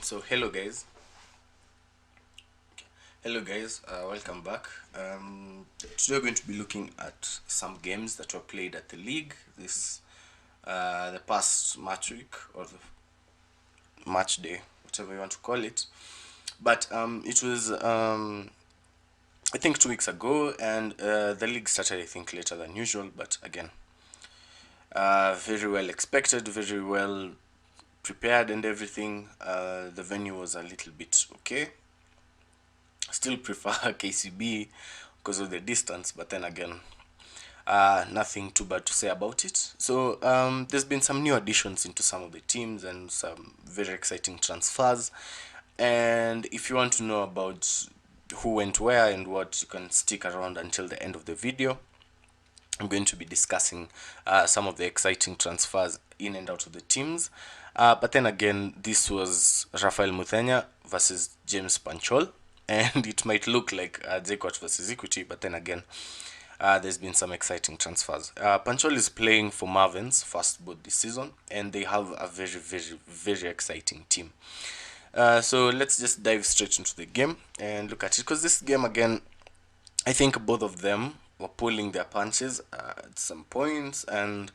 So hello guys, welcome back. Today we're going to be looking at some games that were played at the league this the past match week, or the match day, whatever you want to call it. But it was I think 2 weeks ago, and the league started I think later than usual. But again, very well expected, very well prepared, and everything. The venue was a little bit okay. Still prefer KCB because of the distance, but then again, nothing too bad to say about it. So there's been some new additions into some of the teams and some very exciting transfers. And if you want to know about who went where and what, you can stick around until the end of the video. I'm going to be discussing some of the exciting transfers in and out of the teams. But then again, this was Raphael Muthenya versus James Panchol, and it might look like Jquat versus Equity, but then again, there's been some exciting transfers. Panchol is playing for Marvin's first boat this season, and they have a very exciting team. So let's just dive straight into the game and look at it, because this game again, I think both of them were pulling their punches at some points, and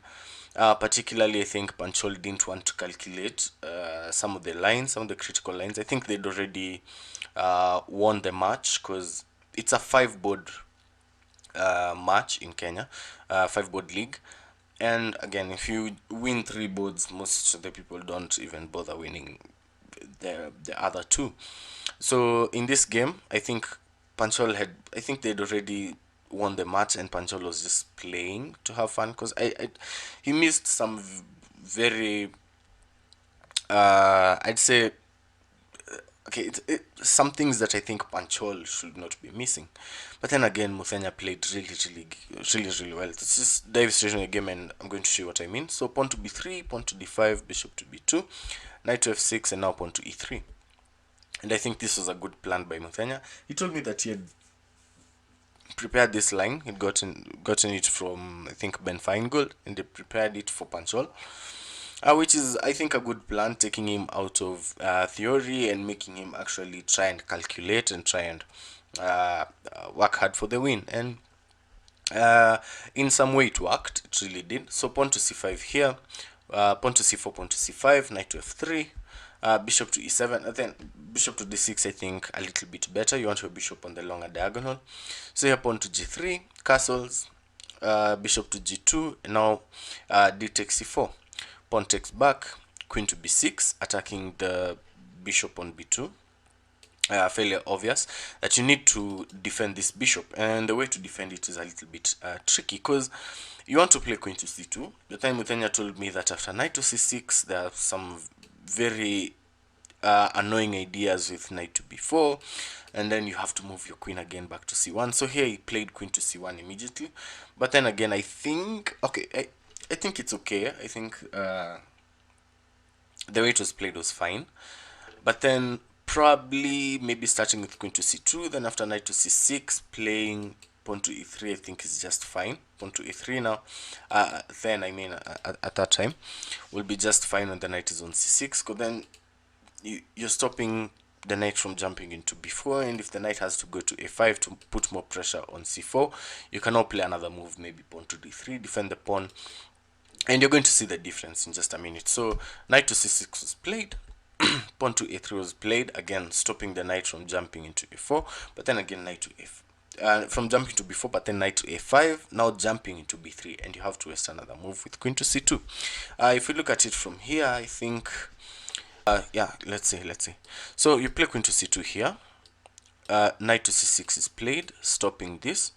particularly I think Panchol didn't want to calculate some of the lines, some of the critical lines. I think they'd already won the match, because it's a 5 board match in Kenya, 5 board league. And again, if you win 3 boards, most of the people don't even bother winning the other 2. So in this game, I think they'd already won the match, and Panchol was just playing to have fun, because he missed some very I'd say, okay, some things that I think Panchol should not be missing. But then again, Muthenya played really well. Let's just dive straight into the game, and I'm going to show you what I mean. So pawn to b3, pawn to d5, bishop to b2, knight to f6, and now pawn to e3. And I think this was a good plan by Muthenya. He told me that he had prepared this line. He'd gotten it from, I think, Ben Feingold, and they prepared it for Panchol. Which is, I think, a good plan, taking him out of theory and making him actually try and calculate and try and work hard for the win. And in some way it worked. It really did. So pawn to c5 here, pawn to c4, pawn to c5, knight to f3, bishop to e7, and then bishop to d6. I think a little bit better. You want your bishop on the longer diagonal. So here pawn to g3, castles, bishop to g2, and now d takes c4. Pawn takes back, queen to b6, attacking the bishop on b2. Fairly obvious that you need to defend this bishop, and the way to defend it is a little bit tricky, because you want to play queen to c2. The time Muthenya told me that after knight to c6, there are some very annoying ideas with knight to b4, and then you have to move your queen again back to c1. So here he played queen to c1 immediately. But then again, I think, okay, I think it's okay. I think the way it was played was fine. But then probably maybe starting with queen to c2, then after knight to c6, playing pawn to e3, I think is just fine. Pawn to e3 now, then I mean at that time, will be just fine when the knight is on c6, because then you're stopping the knight from jumping into b4, and if the knight has to go to a5 to put more pressure on c4, you can now play another move, maybe pawn to d3, defend the pawn, and you're going to see the difference in just a minute. So knight to c6 was played, pawn to a3 was played, again stopping the knight from jumping into a4, but then again knight to from jumping to b4, but then knight to a5, now jumping into b3, and you have to waste another move with queen to c2. If we look at it from here, I think, yeah, let's see. So you play queen to c2 here, knight to c6 is played, stopping this,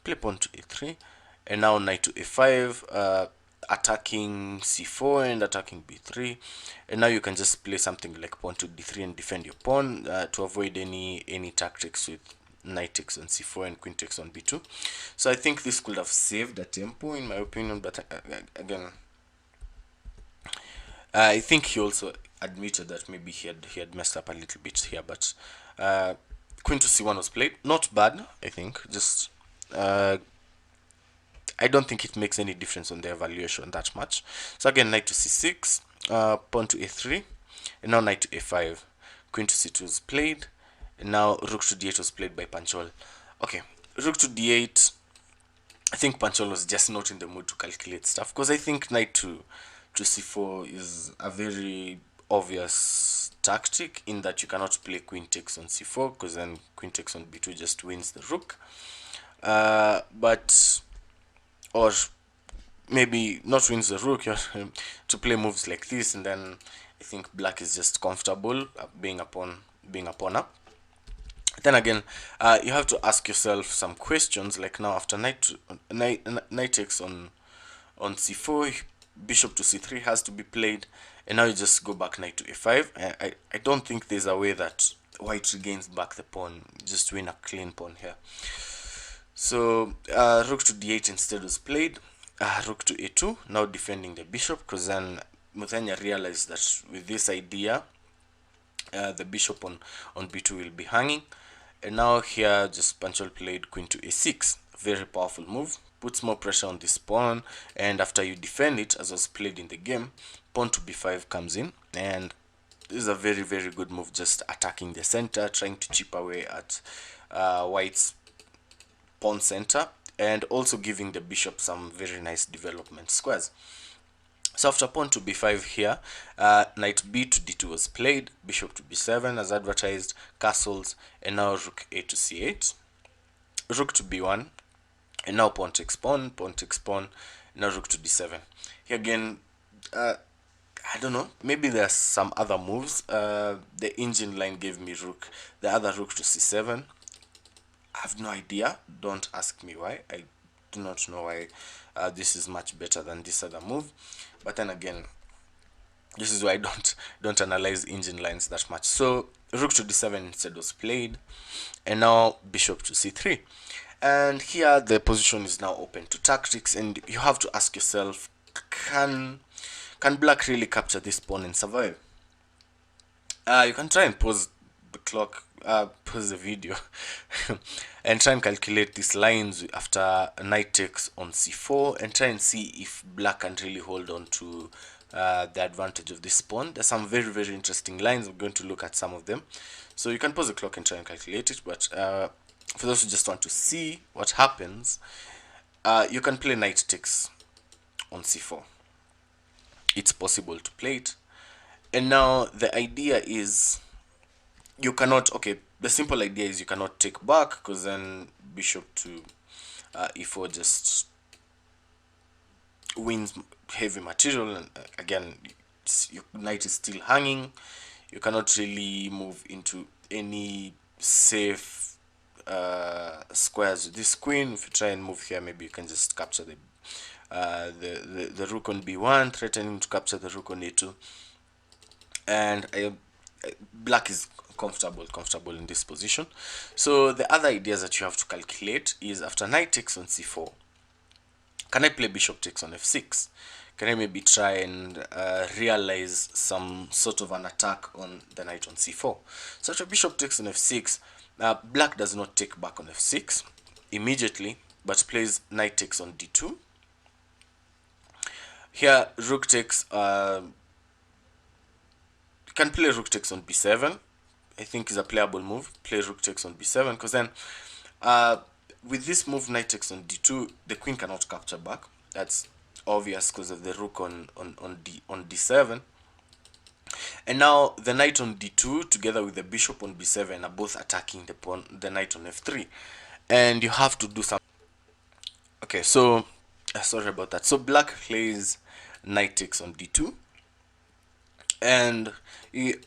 play pawn to a3, and now knight to a5, attacking c4 and attacking b3, and now you can just play something like pawn to d3 and defend your pawn to avoid any tactics with knight takes on c4 and queen takes on b2. So I think this could have saved the tempo in my opinion, but again, I think he also admitted that maybe he had messed up a little bit here. But queen to c1 was played, not bad. I think just I don't think it makes any difference on the evaluation that much. So again, knight to c6, pawn to a3, and now knight to a5. queen to c2 is played, and now rook to d8 was played by Panchol. Okay, rook to d8. I think Panchol was just not in the mood to calculate stuff, because I think knight to c4 is a very obvious tactic, in that you cannot play queen takes on c4, because then queen takes on b2 just wins the rook. But or maybe not wins the rook, you have to play moves like this, and then I think black is just comfortable being upon up. Then again, you have to ask yourself some questions, like now after knight takes on c4, bishop to c3 has to be played, and now you just go back knight to a5. I don't think there's a way that white regains back the pawn, just win a clean pawn here. So rook to d8 instead was played. Rook to a2, now defending the bishop, because then Muthenya realized that with this idea, the bishop on b2 will be hanging. And now here just Panchol played queen to a6, very powerful move, puts more pressure on this pawn, and after you defend it, as was played in the game, pawn to b5 comes in, and this is a very, very good move, just attacking the center, trying to chip away at white's pawn center, and also giving the bishop some very nice development squares. So after pawn to b5 here, knight b to d2 was played, bishop to b7 as advertised, castles, and now rook a to c8, rook to b1, and now pawn takes pawn, now rook to d7. Here again, I don't know, maybe there's some other moves. The engine line gave me the other rook to c7. I have no idea. Don't ask me why. I do not know why this is much better than this other move. But then again, this is why I don't analyze engine lines that much. So rook to d7 instead was played, and now bishop to c3. And here the position is now open to tactics, and you have to ask yourself, can black really capture this pawn and survive? You can try and pause the clock, pause the video, and try and calculate these lines after knight takes on c4, and try and see if black can really hold on to the advantage of this pawn. There's some very, very interesting lines. We're going to look at some of them. So you can pause the clock and try and calculate it, but for those who just want to see what happens, you can play knight takes on c4. It's possible to play it. And now the idea is, you cannot, okay, the simple idea is you cannot take back, because then bishop to e4 just wins heavy material, and again, your knight is still hanging. You cannot really move into any safe squares with this queen. If you try and move here, maybe you can just capture the rook on b1, threatening to capture the rook on a2, and black is comfortable in this position. So the other ideas that you have to calculate is, after knight takes on c4, can I play bishop takes on f6? Can I maybe try and realize some sort of an attack on the knight on c4? So after bishop takes on f6, black does not take back on f6 immediately, but plays knight takes on d2. Here rook takes, can play rook takes on b7. I think is a playable move. Play rook takes on b7, because then with this move knight takes on d2, the queen cannot capture back. That's obvious because of the rook on d7. And now the knight on d2 together with the bishop on b7 are both attacking the knight on f3, and you have to do something. Okay, so sorry about that. So black plays knight takes on d2, and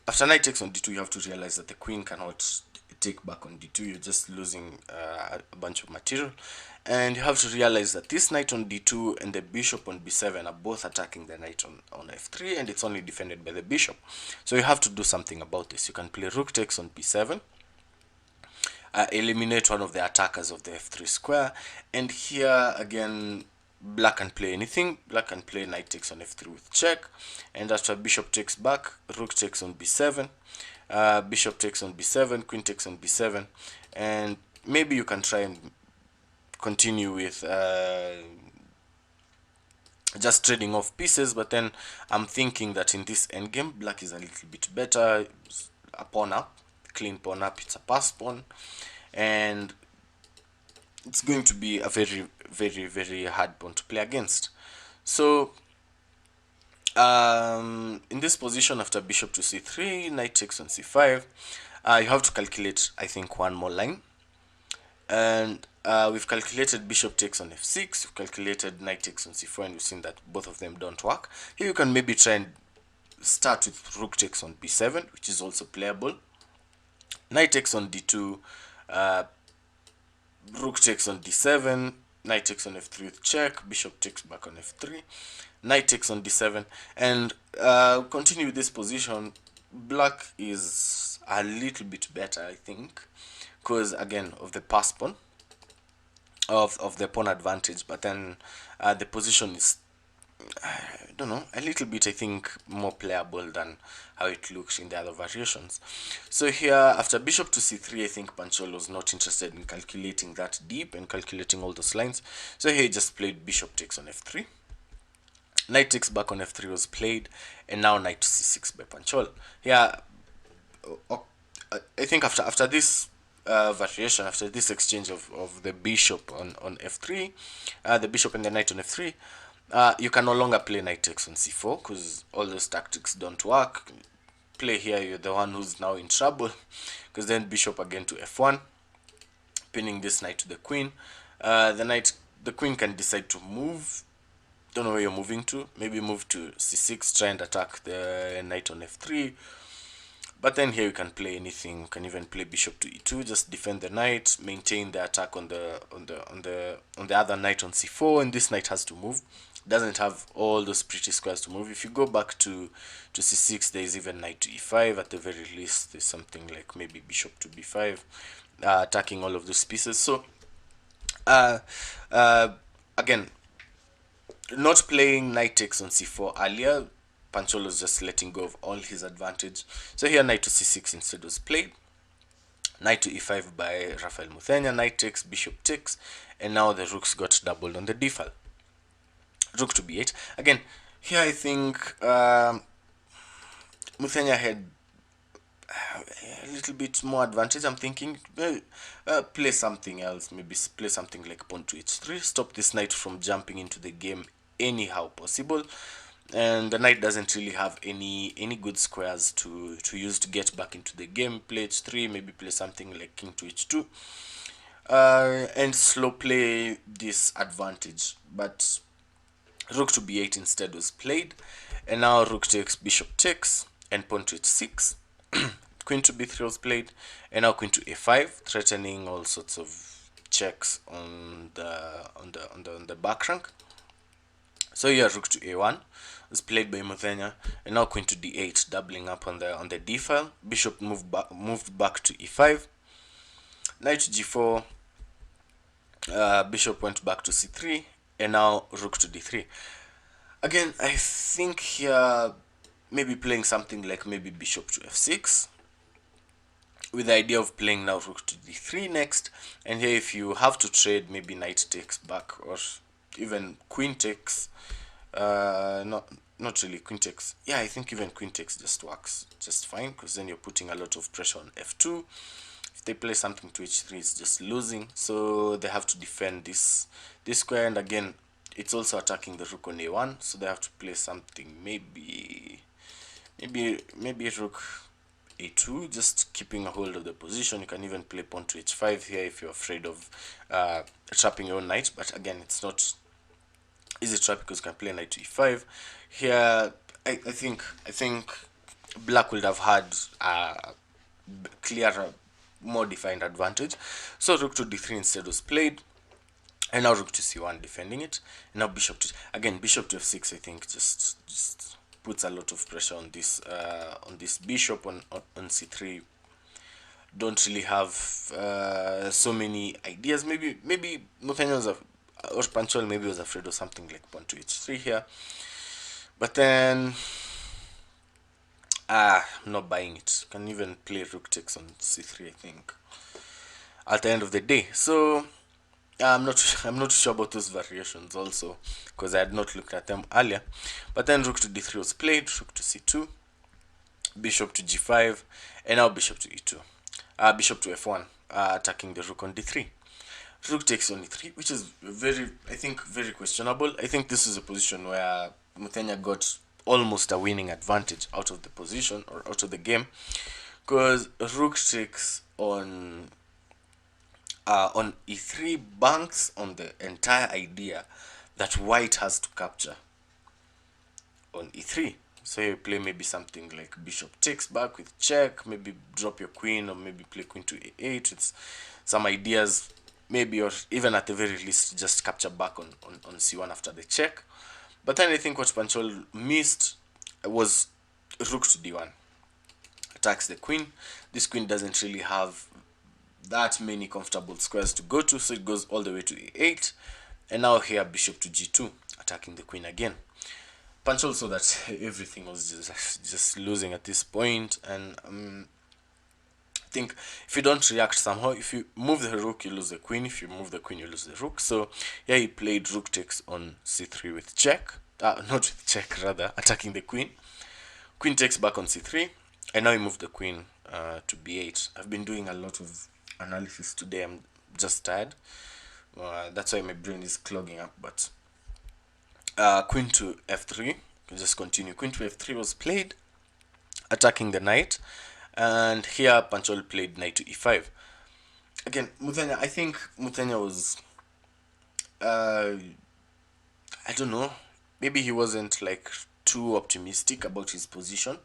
after knight takes on d2, you have to realize that the queen cannot take back on d2. You're just losing a bunch of material, and you have to realize that this knight on d2 and the bishop on b7 are both attacking the knight on f3, and it's only defended by the bishop. So you have to do something about this. You can play rook takes on b7, eliminate one of the attackers of the f3 square, and here again black can play anything. Black can play knight takes on f3 with check, and after bishop takes back, rook takes on b7, bishop takes on b7, queen takes on b7, and maybe you can try and continue with just trading off pieces. But then I'm thinking that in this endgame, black is a little bit better. a pawn up, clean pawn up. It's a pass pawn, and it's going to be a very, very, very hard pawn to play against. So in this position, after bishop to c3, knight takes on c5, you have to calculate, I think, one more line. And we've calculated bishop takes on f6, we've calculated knight takes on c4, and we've seen that both of them don't work. Here you can maybe try and start with rook takes on b7, which is also playable. Knight takes on d2, rook takes on d7, knight takes on f3 with check, bishop takes back on f3, knight takes on d7, and continue with this position. Black is a little bit better, I think, because again of the pass pawn, of the pawn advantage, but then the position is, I don't know, a little bit, I think, more playable than how it looks in the other variations. So here, after bishop to c3, I think Panchol was not interested in calculating that deep and calculating all those lines. So here he just played bishop takes on f3. Knight takes back on f3 was played, and now knight to c6 by Panchol. Yeah, I think after this variation, after this exchange of the bishop on f3, the bishop and the knight on f3, you can no longer play knight takes on c4 because all those tactics don't work. Play here, you're the one who's now in trouble, because then bishop again to f1, pinning this knight to the queen. The queen can decide to move. Don't know where you're moving to. Maybe move to c6, try and attack the knight on f3. But then here you can play anything. You can even play bishop to e2, just defend the knight, maintain the attack on the other knight on c4, and this knight has to move. Doesn't have all those pretty squares to move. If you go back to c6, there is even knight to e5. At the very least, there's something like maybe bishop to b5, attacking all of those pieces. So again, not playing knight takes on c4 earlier, Panchol was just letting go of all his advantage. So here knight to c6 instead was played. Knight to e5 by Raphael Muthenya, knight takes, bishop takes, and now the rooks got doubled on the d file. Rook to b8. Again, here I think Muthenya had a little bit more advantage. I'm thinking play something else, maybe play something like pawn to h3, stop this knight from jumping into the game anyhow possible. And the knight doesn't really have any good squares to use to get back into the game. Play h3, maybe play something like king to h2, and slow play this advantage. But rook to b8 instead was played, and now rook takes, bishop takes, and pawn to h6. Queen to b3 was played, and now queen to a5, threatening all sorts of checks on the back rank. So here rook to a1 was played by Muthenya, and now queen to d8, doubling up on the d file. Bishop moved back to e5. Knight to g4. Bishop went back to c3, and now rook to d3. Again, I think here maybe playing something like maybe bishop to f6, with the idea of playing now rook to d3 next. And here if you have to trade, maybe knight takes back, or even queen takes. Not really queen takes. Yeah, I think even queen takes just works just fine, because then you're putting a lot of pressure on f2. If they play something to h3, it's just losing, so they have to defend this square. And again, it's also attacking the rook on a1, so they have to play something, maybe rook a2, just keeping a hold of the position. You can even play pawn to h5 here if you're afraid of trapping your own knight, but again, it's not easy trap because you can play knight to e5. Here I think black would have had a clearer, more defined advantage. So rook to d3 instead was played, and now rook to c1, defending it. And now bishop to, again, bishop to f6, I think just puts a lot of pressure on this bishop on c3. Don't really have so many ideas. Maybe Muthenya was or Panchol maybe was afraid of something like pawn to h3 here, but then I'm not buying it. Can even play rook takes on c3, I think, at the end of the day. So I'm not sure about those variations also, because I had not looked at them earlier. But then rook to d3 was played, rook to c2, bishop to g5, and now bishop to e2. Bishop to f1, attacking the rook on d3. Rook takes on e3, which is I think, very questionable. I think this is a position where Muthenya got almost a winning advantage out of the position, or out of the game, because rook takes on e3 banks on the entire idea that white has to capture on e3. So you play maybe something like bishop takes back with check, maybe drop your queen, or maybe play queen to a8 with some ideas, maybe, or even at the very least just capture back on c1 after the check. But then I think what Panchol missed was rook to d1. Attacks the queen. This queen doesn't really have that many comfortable squares to go to, so it goes all the way to a8. And now here bishop to g2, attacking the queen again. Panchol saw that everything was just losing at this point, and I think if you don't react somehow, if you move the rook, you lose the queen. If you move the queen, you lose the rook. So here he played rook takes on c3 with check. Not with check, rather, attacking the queen. Queen takes back on c3, and now he moved the queen to b8. I've been doing a lot of analysis today. I'm just tired. That's why my brain is clogging up. But queen to f3, we'll just continue. Queen to f3 was played, attacking the knight, and here Panchol played knight to e5. Again, Muthenya, I think Muthenya was, I don't know, maybe he wasn't like too optimistic about his position,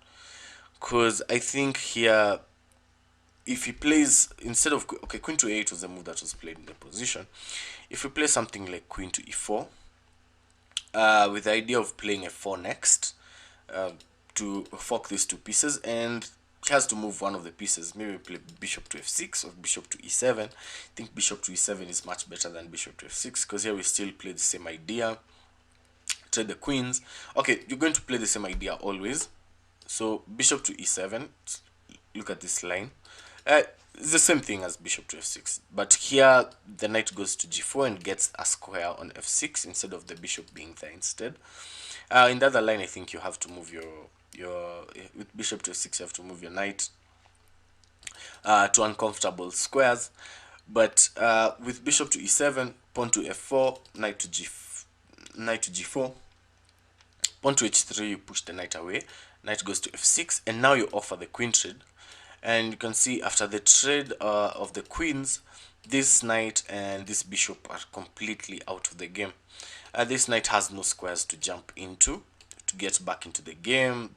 because I think here, if he plays, instead of, okay, queen to a8 was the move that was played in the position. If we play something like queen to e4, with the idea of playing f4 next, to fork these two pieces, and he has to move one of the pieces. Maybe play bishop to f6 or bishop to e7. I think bishop to e7 is much better than bishop to f6, because here we still play the same idea. Trade the queens. Okay, you're going to play the same idea always. So bishop to e7. Look at this line. It's the same thing as bishop to f6, but here the knight goes to g4 and gets a square on f6 instead of the bishop being there instead. In the other line, I think you have to move your with bishop to f6, you have to move your knight to uncomfortable squares. But with bishop to e7, pawn to f4, knight to g4, pawn to h3, you push the knight away, knight goes to f6, and now you offer the queen trade. And you can see after the trade of the queens, this knight and this bishop are completely out of the game. This knight has no squares to jump into to get back into the game.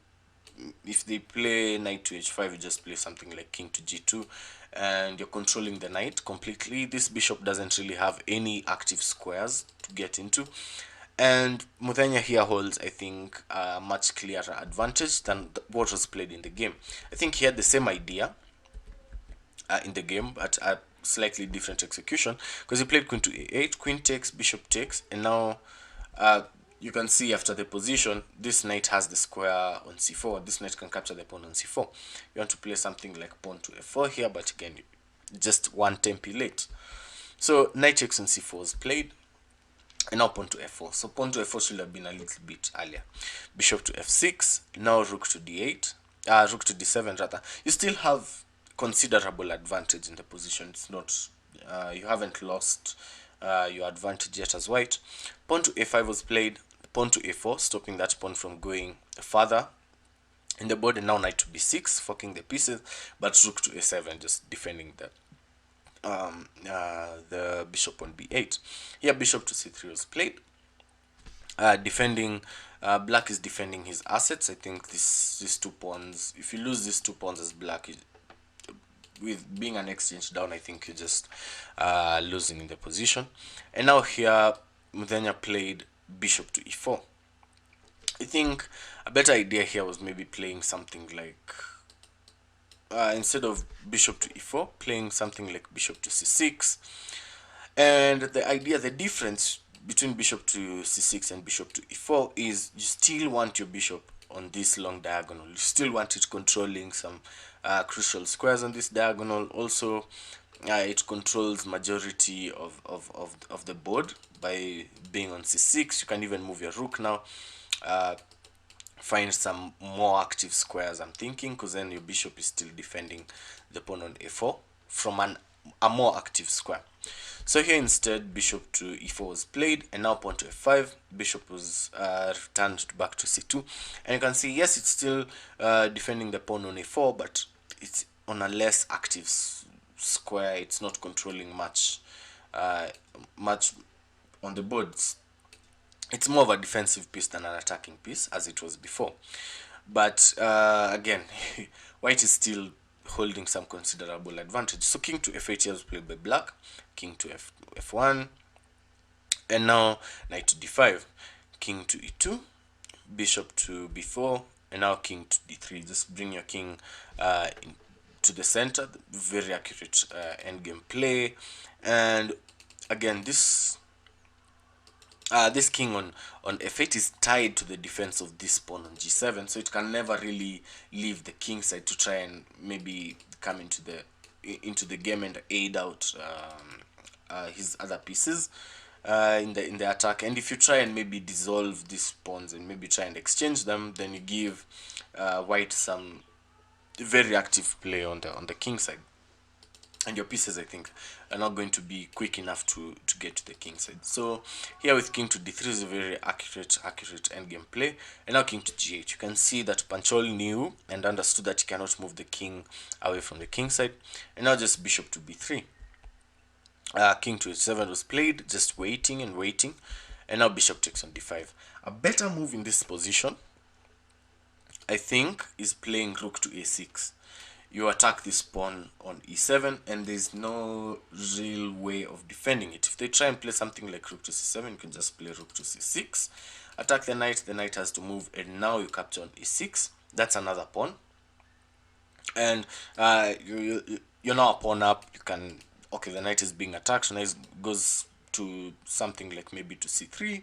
If they play knight to h5, you just play something like king to g2, and you're controlling the knight completely. This bishop doesn't really have any active squares to get into. And Muthenya here holds, I think, a much clearer advantage than what was played in the game. I think he had the same idea in the game, but a slightly different execution, because he played queen to a8, queen takes, bishop takes, and now you can see after the position, this knight has the square on c4. This knight can capture the pawn on c4. You want to play something like pawn to f4 here, but again, just one tempi late. So knight takes on c4 was played, and now pawn to f4. So pawn to f4 should have been a little bit earlier. Bishop to f6, now rook to d8, rook to d7 rather. You still have considerable advantage in the position. It's not, you haven't lost your advantage yet as white. Pawn to a5 was played, pawn to a4, stopping that pawn from going further in the board, and now knight to b6, forking the pieces, but rook to a7, just defending the bishop on b8. Here bishop to c3 was played, defending, black is defending his assets. I think these two pawns, if you lose these two pawns as black, with being an exchange down, I think you're just losing in the position. And now here Muthenya played bishop to e4. I think a better idea here was maybe playing something like, instead of bishop to e4, playing something like bishop to c6. And the idea, the difference between bishop to c6 and bishop to e4 is you still want your bishop on this long diagonal. You still want it controlling some crucial squares on this diagonal. Also, it controls majority of the board by being on c6. You can even move your rook now. find some more active squares, I'm thinking, because then your bishop is still defending the pawn on a4 from a more active square. So here instead, bishop to e4 was played, and now pawn to f5. Bishop was returned back to c2, and you can see, yes, it's still defending the pawn on a4, but it's on a less active square. It's not controlling much on the boards. It's more of a defensive piece than an attacking piece, as it was before. But again, white is still holding some considerable advantage. So king to f8 here was played by black, king to f1, and now knight to d5, king to e2, bishop to b4, and now king to d3. Just bring your king to the center. Very accurate endgame play. And again, this king on f8 is tied to the defense of this pawn on g7, so it can never really leave the king side to try and maybe come into the game and aid out his other pieces in the attack. And if you try and maybe dissolve these pawns and maybe try and exchange them, then you give white some very active play on the king side, and your pieces, I think, are not going to be quick enough to get to the king side. So here with king to d3 is a very accurate endgame play. And now king to g8. You can see that Panchol knew and understood that he cannot move the king away from the king side. And now just bishop to b3. King to h7 was played, just waiting and waiting. And now bishop takes on d5. A better move in this position, I think, is playing rook to a6. You attack this pawn on e7, and there's no real way of defending it. If they try and play something like rook to c7, you can just play rook to c6, attack the knight has to move, and now you capture on e6. That's another pawn, and you're now a pawn up. You can, okay, the knight is being attacked, so knight goes to something like maybe to c3.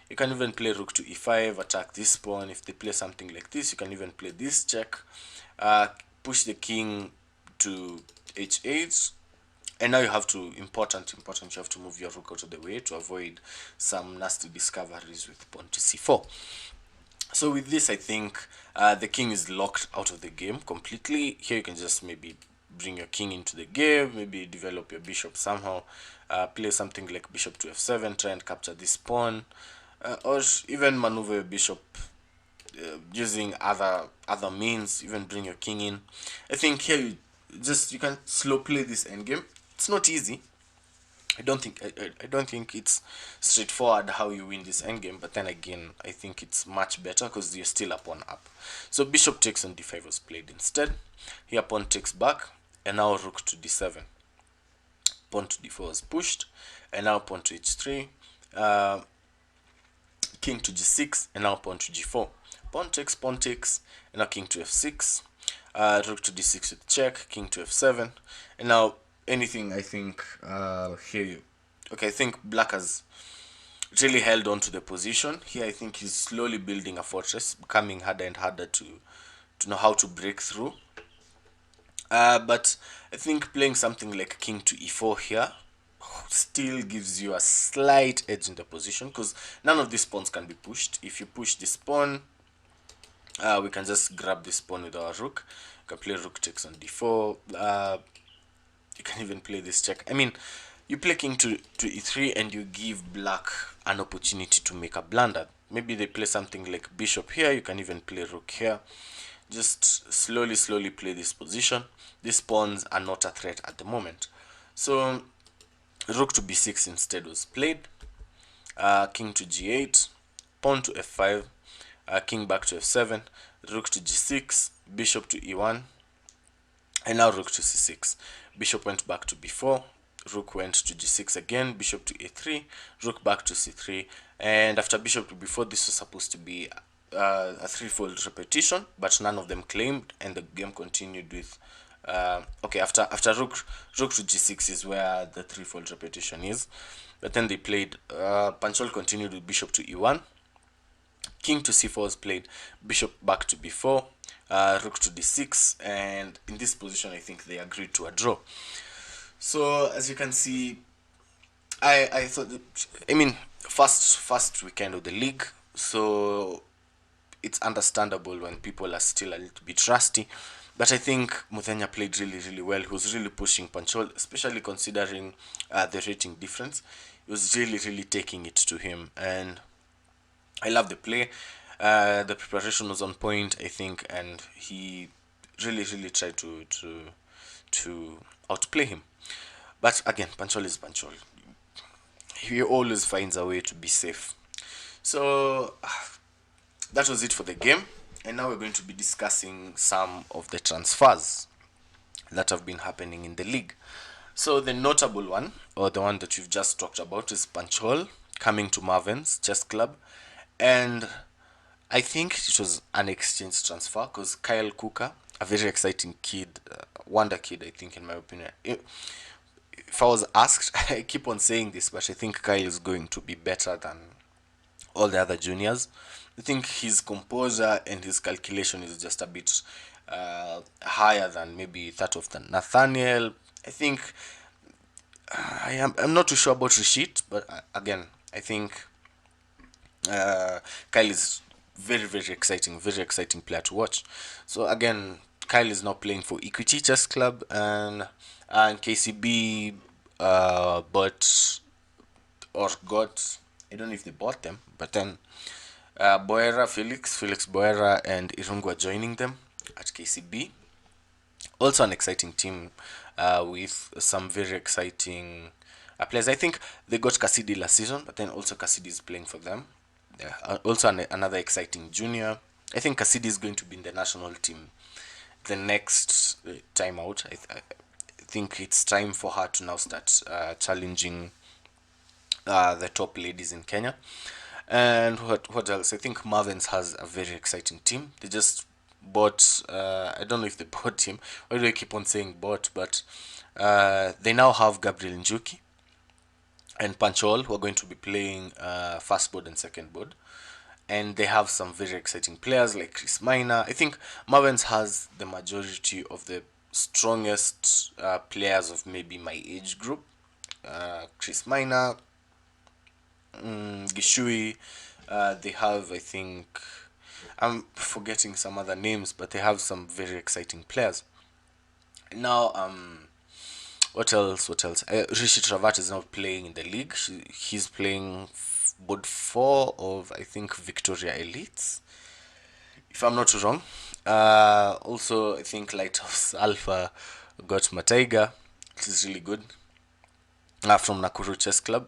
You can even play rook to e5, attack this pawn. If they play something like this, you can even play this check, push the king to h8, and now you have to important you have to move your rook out of the way to avoid some nasty discoveries with pawn to c4. So with this, I think the king is locked out of the game completely. Here you can just maybe bring your king into the game, maybe develop your bishop somehow, play something like bishop to f7, try and capture this pawn, or even maneuver your bishop using other means, even bring your king in. I think here you can slow play this endgame. It's not easy. I don't think it's straightforward how you win this endgame, but then again, I think it's much better because you're still a pawn up. So bishop takes on d5 was played instead. Here pawn takes back, and now rook to d7. Pawn to d4 was pushed, and now pawn to h3. King to g6, and now pawn to g4. Pawn takes, and now king to f6. Rook to d6 with check, king to f7, and now anything, I think, here. Okay, I think black has really held on to the position. Here, I think he's slowly building a fortress, becoming harder and harder to know how to break through. But I think playing something like king to e4 here still gives you a slight edge in the position, because none of these pawns can be pushed. If you push this pawn, we can just grab this pawn with our rook. You can play rook takes on d4. You can even play this check. I mean, you play king to e3 and you give black an opportunity to make a blunder. Maybe they play something like bishop here. You can even play rook here. Just slowly play this position. These pawns are not a threat at the moment. So rook to b6 instead was played. King to g8, pawn to f5, king back to f7, rook to g6, bishop to e1, and now rook to c6. Bishop went back to b4, rook went to g6 again, bishop to a3, rook back to c3, and after bishop to b4, this was supposed to be a threefold repetition, but none of them claimed, and the game continued with okay, after rook to g6 is where the threefold repetition is, but then they played Panchol continued with bishop to e1, king to c4 was played, bishop back to b4, rook to d6, and in this position I think they agreed to a draw. So as you can see, I thought, I mean, first weekend of the league, so it's understandable when people are still a little bit rusty. But I think Muthenya played really, really well. He was really pushing Panchol, especially considering the rating difference. He was really, really taking it to him, and I love the play. The preparation was on point, I think, and he really, really tried to outplay him. But again, Panchol is Panchol. He always finds a way to be safe. So that was it for the game, and now we're going to be discussing some of the transfers that have been happening in the league. So the notable one, or the one that we've just talked about, is Panchol coming to Marvin's Chess Club, and I think it was an exchange transfer because Kyle Cooker, a very exciting kid, wonder kid, I think, in my opinion. If I was asked, I keep on saying this, but I think Kyle is going to be better than all the other juniors. I think his composure and his calculation is just a bit higher than maybe that of the Nathaniel. I think I'm not too sure about Rashid, but again, I think Kyle is very exciting player to watch. So again, Kyle is now playing for Equity Chess Club, and KCB bought or got, I don't know if they bought them, but then Felix Boera and Irungu are joining them at KCB. Also an exciting team with some very exciting players. I think they got Cassidy last season, but then also Cassidy is playing for them. Yeah, also another exciting junior. I think Cassidy is going to be in the national team the next time out. I think it's time for her to now start challenging the top ladies in Kenya. And what else? I think Marvin's has a very exciting team. They just bought. I don't know if they bought him. Why do I keep on saying bought? But they now have Gabriel Njuki and Panchol, who are going to be playing first board and second board. And they have some very exciting players like Chris Minor. I think Marvin's has the majority of the strongest players of maybe my age group. Chris Minor, Gishui. They have, I think, I'm forgetting some other names, but they have some very exciting players. Now, what else? What else? Rishi Travat is now playing in the league. He's playing board 4 of, I think, Victoria Elites, if I'm not wrong. Also, I think Lighthouse Alpha got Mataiga, which is really good, from Nakuru Chess Club.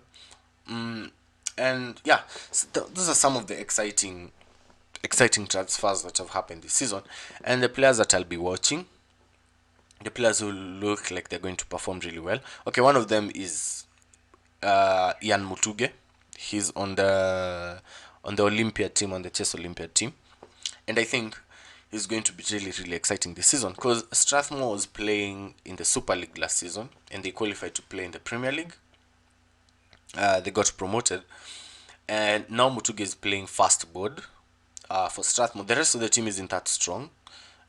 And yeah, so those are some of the exciting transfers that have happened this season, and the players that I'll be watching, the players who look like they're going to perform really well. Okay, one of them is Ian Mutuge. He's on the Olympia team, on the Chess Olympia team, and I think he's going to be really exciting this season because Strathmore was playing in the Super League last season and they qualified to play in the Premier League. They got promoted, and now Mutuge is playing fast board for Strathmore. The rest of the team isn't that strong.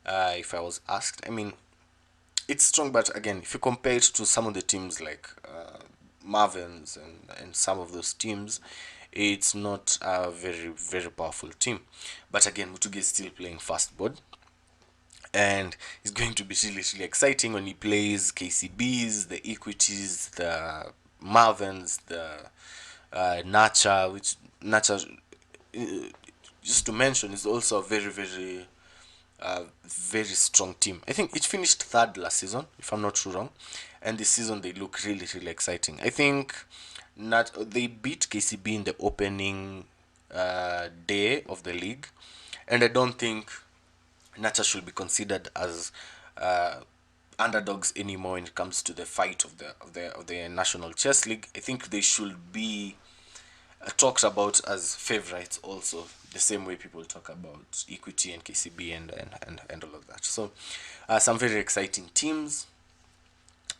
If I was asked, I mean, it's strong, but again, if you compare it to some of the teams like Marvin's and some of those teams, it's not a very powerful team. But again, Mutuge is still playing fast board, and it's going to be really exciting when he plays KCBs, the Equities, the Marvins, the Nacha, which Nacha, just to mention, is also a very strong team. I think it finished third last season, if I'm not too wrong, and this season they look really exciting. I think not they beat KCB in the opening day of the league, and I don't think Nacha should be considered as underdogs anymore when it comes to the fight of the National Chess League. I think they should be talked about as favorites also, the same way people talk about Equity and KCB and all of that. So some very exciting teams.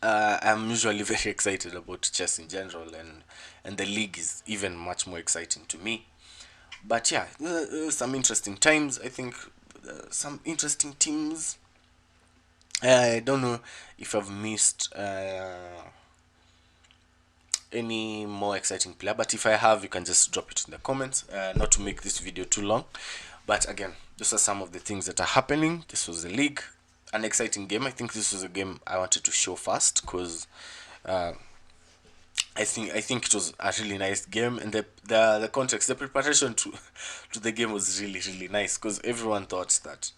I'm usually very excited about chess in general, and the league is even much more exciting to me. But yeah, some interesting times. I think some interesting teams. I don't know if I've missed any more exciting player, but if I have, you can just drop it in the comments. Not to make this video too long, But again, these are some of the things that are happening. This was a league, an exciting game. I think this was a game I wanted to show first because I think it was a really nice game, and the context, the preparation to to the game was really nice because everyone thought that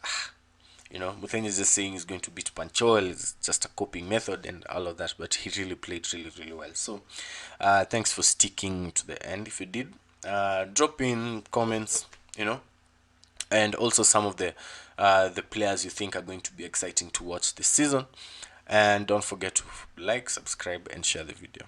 Muthenya is just saying he's going to beat Panchol. It's just a coping method and all of that, but he really played really well. So, thanks for sticking to the end. If you did, drop in comments, and also some of the players you think are going to be exciting to watch this season. And don't forget to like, subscribe, and share the video.